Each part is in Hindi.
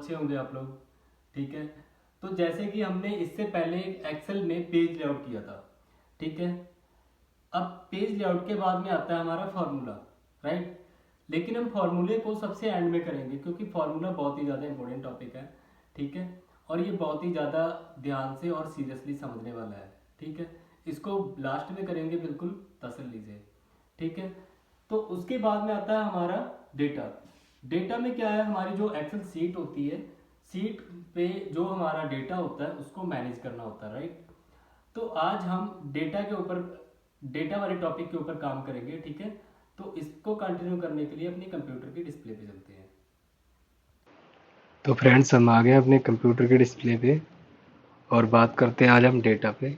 अच्छे होंगे आप लोग। ठीक है, तो जैसे कि हमने इससे पहले एक्सेल में पेज लेआउट किया था। ठीक है, अब पेज लेआउट के बाद में आता है हमारा फॉर्मूला, राइट। लेकिन हम फॉर्मूले को सबसे एंड में करेंगे क्योंकि फॉर्मूला बहुत ही ज़्यादा इंपॉर्टेंट टॉपिक है। ठीक है, और ये बहुत ही ज़्यादा ध्यान से और सीरियसली समझने वाला है। ठीक है, इसको लास्ट में करेंगे बिल्कुल तसल्ली से। ठीक है, तो उसके बाद में आता है हमारा डेटा। डेटा में क्या है, हमारी जो एक्सेल सीट होती है, सीट पे जो हमारा डेटा होता है उसको मैनेज करना होता है, राइट। तो आज हम डेटा के ऊपर, डेटा वाले टॉपिक के ऊपर काम करेंगे। ठीक है, तो इसको कंटिन्यू करने के लिए अपनी कंप्यूटर की डिस्प्ले पे चलते हैं। तो फ्रेंड्स, हम आ गए अपने कंप्यूटर के डिस्प्ले पे और बात करते हैं आज हम डेटा पे।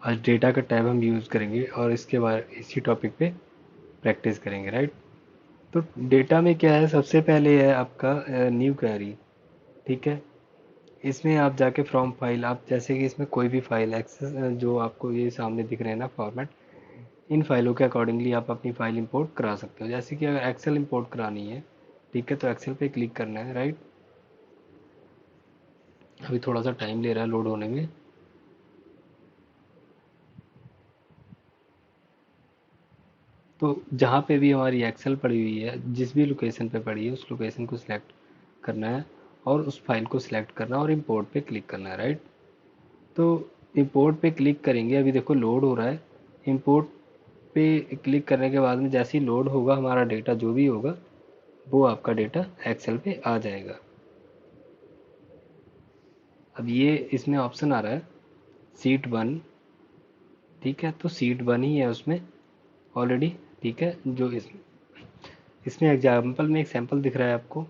आज डेटा का टैब हम यूज़ करेंगे और इसके बाद इसी टॉपिक पे प्रैक्टिस करेंगे, राइट। तो डेटा में क्या है, सबसे पहले है आपका न्यू क्वेरी। ठीक है, इसमें आप जाके फ्रॉम फाइल, आप जैसे कि इसमें कोई भी फाइल एक्सेस जो आपको ये सामने दिख रहे हैं ना फॉर्मेट, इन फाइलों के अकॉर्डिंगली आप अपनी फाइल इंपोर्ट करा सकते हो। जैसे कि अगर एक्सेल इंपोर्ट करानी है, ठीक है, तो एक्सेल पे क्लिक करना है, राइट। अभी थोड़ा सा टाइम ले रहा है लोड होने में। तो जहाँ पे भी हमारी एक्सेल पड़ी हुई है, जिस भी लोकेशन पे पड़ी है उस लोकेशन को सिलेक्ट करना है और उस फाइल को सिलेक्ट करना है और इंपोर्ट पे क्लिक करना है, राइट। तो इंपोर्ट पे क्लिक करेंगे, अभी देखो लोड हो रहा है। इंपोर्ट पे क्लिक करने के बाद में जैसे ही लोड होगा हमारा डेटा जो भी होगा वो आपका डेटा एक्सेल पे आ जाएगा। अब ये इसमें ऑप्शन आ रहा है सीट वन। ठीक है, तो सीट वन ही है उसमें ऑलरेडी। ठीक है, जो इसमें एग्जाम्पल में एक सैंपल दिख रहा है आपको।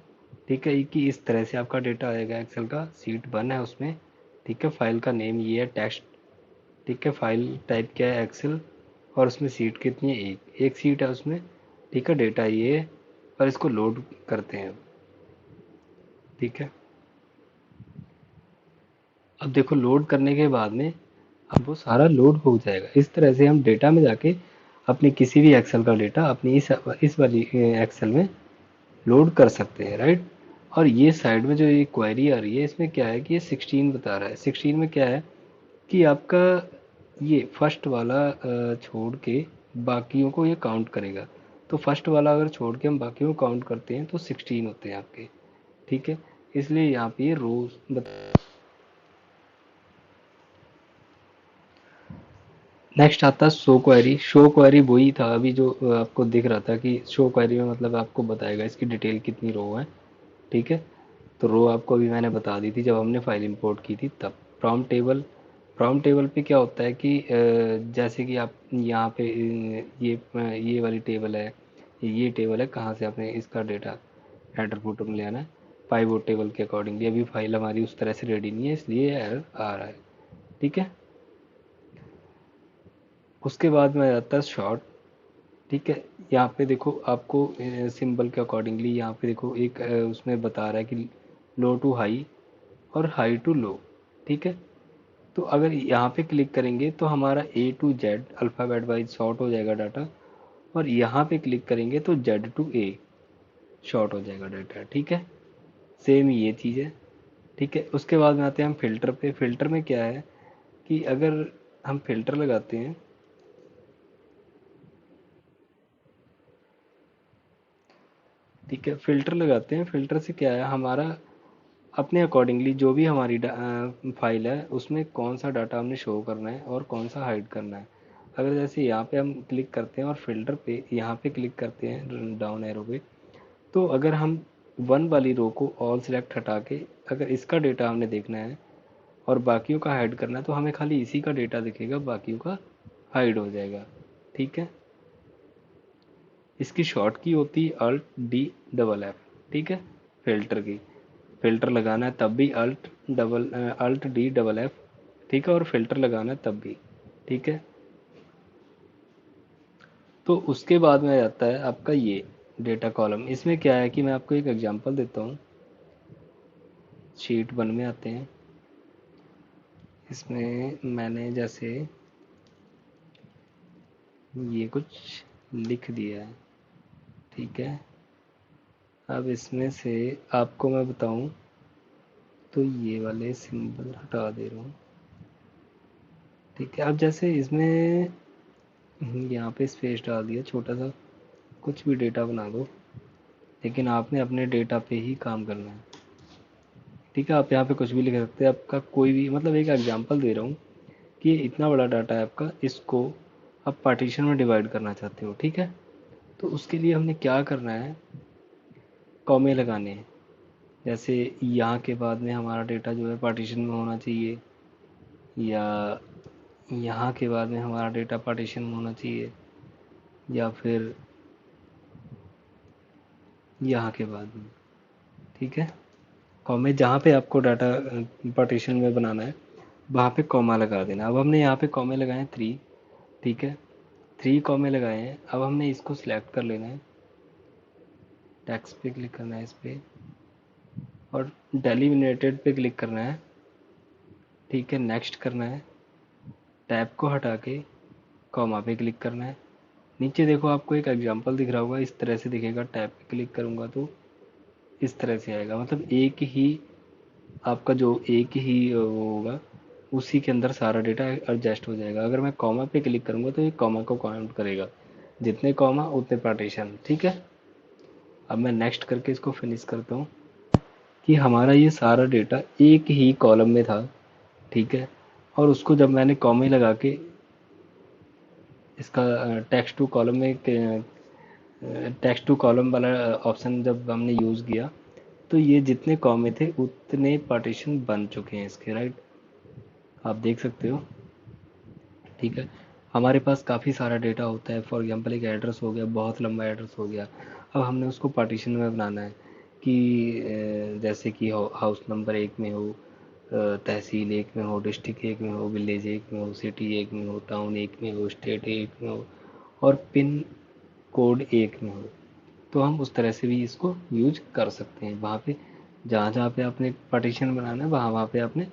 ठीक है, कि इस तरह से आपका डेटा आएगा एक्सेल का, सीट वन है उसमें। ठीक है, फाइल का नेम ये है टेक्स्ट। ठीक है, फाइल टाइप क्या है एक्सेल, और उसमें सीट कितनी है, एक एक सीट है उसमें। ठीक है, डेटा ये है और इसको लोड करते हैं। ठीक है, अब देखो लोड करने के बाद में अब वो सारा लोड हो जाएगा। इस तरह से हम डेटा में जाके अपने किसी भी एक्सेल का डेटा अपनी इस वाली एक्सेल में लोड कर सकते हैं, राइट। और ये साइड में जो ये क्वेरी आ रही है इसमें क्या है कि ये 16 बता रहा है। 16 में क्या है कि आपका ये फर्स्ट वाला छोड़ के बाकियों को ये काउंट करेगा। तो फर्स्ट वाला अगर छोड़ के हम बाकियों को काउंट करते हैं तो 16 होते हैं आपके। ठीक है, इसलिए यहाँ पे ये रोज नेक्स्ट आता है शो क्वेरी। शो क्वेरी वही था अभी जो आपको दिख रहा था कि शो क्वेरी में मतलब आपको बताएगा इसकी डिटेल कितनी रो है। ठीक है, तो रो आपको अभी मैंने बता दी थी जब हमने फाइल इंपोर्ट की थी तब। प्रॉम्प्ट टेबल, प्रॉम्प्ट टेबल पे क्या होता है कि जैसे कि आप यहाँ पे ये वाली टेबल है, ये टेबल है, कहाँ से आपने इसका डेटा हेडर फुटर में ले आना है। पाइवोट टेबल के अकॉर्डिंगली अभी फाइल हमारी उस तरह से रेडी नहीं है इसलिए एरर आ रहा है। ठीक है, उसके बाद में आ जाता है शॉर्ट। ठीक है, यहाँ पे देखो आपको सिंबल के अकॉर्डिंगली यहाँ पे देखो एक उसमें बता रहा है कि लो टू हाई और हाई टू लो। ठीक है, तो अगर यहाँ पे क्लिक करेंगे तो हमारा A to Z alphabet wise sort हो जाएगा डाटा, और यहाँ पे क्लिक करेंगे तो जेड टू ए शॉर्ट हो जाएगा डाटा। ठीक है, सेम ये चीज़ है। ठीक है, उसके बाद में आते हैं हम फिल्टर पे। फिल्टर में क्या है कि अगर हम फिल्टर लगाते हैं, ठीक है, फिल्टर लगाते हैं, फिल्टर से क्या है हमारा अपने अकॉर्डिंगली जो भी हमारी फाइल है उसमें कौन सा डाटा हमने शो करना है और कौन सा हाइड करना है। अगर जैसे यहाँ पे हम क्लिक करते हैं और फिल्टर पे यहाँ पे क्लिक करते हैं डाउन एरो पे, तो अगर हम वन वाली रो को ऑल सेलेक्ट हटा के अगर इसका डेटा हमने देखना है और बाकियों का हाइड करना है तो हमें खाली इसी का डेटा दिखेगा, बाकियों का हाइड हो जाएगा। ठीक है, इसकी शॉर्ट की होती है अल्ट डी डबल एफ। ठीक है, फिल्टर की, फिल्टर लगाना है तब भी अल्ट डी डबल एफ। ठीक है, और फिल्टर लगाना है तब भी। ठीक है, तो उसके बाद में आ जाता है आपका ये डेटा कॉलम। इसमें क्या है कि मैं आपको एक एग्जांपल देता हूँ। शीट वन में आते हैं, इसमें मैंने जैसे ये कुछ लिख दिया है। ठीक है, अब इसमें से आपको मैं बताऊं तो ये वाले सिंबल हटा दे रहा हूँ। ठीक है, अब जैसे इसमें यहाँ पे स्पेस डाल दिया, छोटा सा कुछ भी डेटा बना दो, लेकिन आपने अपने डेटा पे ही काम करना है। ठीक है, आप यहाँ पे कुछ भी लिख सकते हैं, आपका कोई भी, मतलब एक एग्जांपल दे रहा हूँ कि ये इतना बड़ा डाटा है आपका, इसको आप पार्टीशन में डिवाइड करना चाहते हो। ठीक है, तो उसके लिए हमने क्या करना है, कॉमे लगाने हैं। जैसे यहाँ के बाद में हमारा डेटा जो है पार्टीशन में होना चाहिए, या यहाँ के बाद में हमारा डेटा पार्टीशन में होना चाहिए, या फिर यहाँ के बाद में। ठीक है, कॉमे जहाँ पे आपको डाटा पार्टीशन में बनाना है वहाँ पे कॉमा लगा देना। अब हमने यहाँ पे कॉमे लगाए हैं 3। ठीक है, 3 कॉमे लगाए हैं। अब हमने इसको सिलेक्ट कर लेना है, टेक्स्ट पे क्लिक करना है इस पर, और डेलिमिनेटेड पे क्लिक करना है। ठीक है, नेक्स्ट करना है, टैब को हटा के कॉमा पे क्लिक करना है। नीचे देखो आपको एक एग्जांपल दिख रहा होगा, इस तरह से दिखेगा। टैब पे क्लिक करूँगा तो इस तरह से आएगा, मतलब एक ही आपका जो एक ही वो होगा उसी के अंदर सारा डेटा एडजस्ट हो जाएगा। अगर मैं कॉमा पे क्लिक करूँगा तो ये कॉमा को काउंट करेगा, जितने कॉमा उतने पार्टीशन। ठीक है, अब मैं नेक्स्ट करके इसको फिनिश करता हूँ कि हमारा ये सारा डेटा एक ही कॉलम में था। ठीक है, और उसको जब मैंने कॉमे लगा के इसका टेक्स्ट टू कॉलम में टेक्स्ट टू कॉलम वाला ऑप्शन जब हमने यूज़ किया तो ये जितने कॉमे थे उतने पार्टीशन बन चुके हैं इसके, राइट, आप देख सकते हो। ठीक है, हमारे पास काफ़ी सारा डेटा होता है। फॉर एग्जांपल एक एड्रेस हो गया, बहुत लंबा एड्रेस हो गया। अब हमने उसको पार्टीशन में बनाना है कि जैसे कि हाउस नंबर 1 में हो, तहसील 1 में हो, डिस्ट्रिक्ट 1 में हो, विलेज 1 में हो, सिटी 1 में हो, टाउन 1 में हो, स्टेट 1 में हो, और पिन कोड 1 में हो। तो हम उस तरह से भी इसको यूज कर सकते हैं। वहाँ पे जहाँ जहाँ पे आपने पार्टीशन बनाना है वहाँ वहाँ पे आपने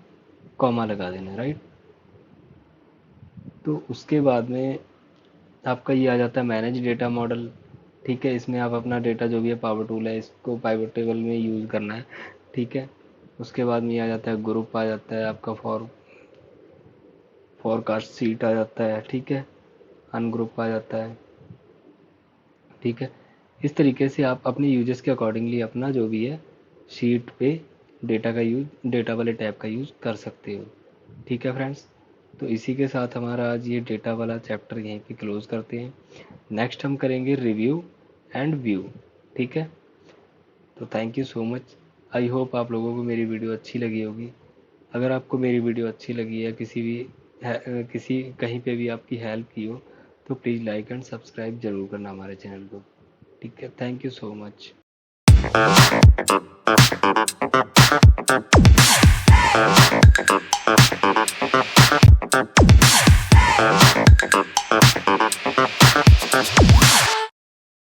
कॉमा लगा देना है, राइट। तो उसके बाद में आपका ये आ जाता है मैनेज डेटा मॉडल। ठीक है, इसमें आप अपना डेटा जो भी है पावर टूल है इसको पाइवट टेबल में यूज़ करना है। ठीक है, उसके बाद में ये आ जाता है ग्रुप, आ जाता है आपका फॉरकास्ट सीट आ जाता है। ठीक है, अनग्रुप आ जाता है। ठीक है, इस तरीके से आप अपने यूजर्स के अकॉर्डिंगली अपना जो भी है शीट पे डेटा वाले टैब का यूज़ कर सकते हो। ठीक है फ्रेंड्स, तो इसी के साथ हमारा आज ये डेटा वाला चैप्टर यहीं पे क्लोज करते हैं। नेक्स्ट हम करेंगे रिव्यू एंड व्यू। ठीक है, तो thank you so much. I hope आप लोगों को मेरी वीडियो अच्छी लगी होगी। अगर आपको मेरी वीडियो अच्छी लगी है, किसी कहीं पे भी आपकी हेल्प की हो, तो प्लीज़ लाइक एंड सब्सक्राइब ज़रूर करना हमारे चैनल को। ठीक है, थैंक यू सो मच।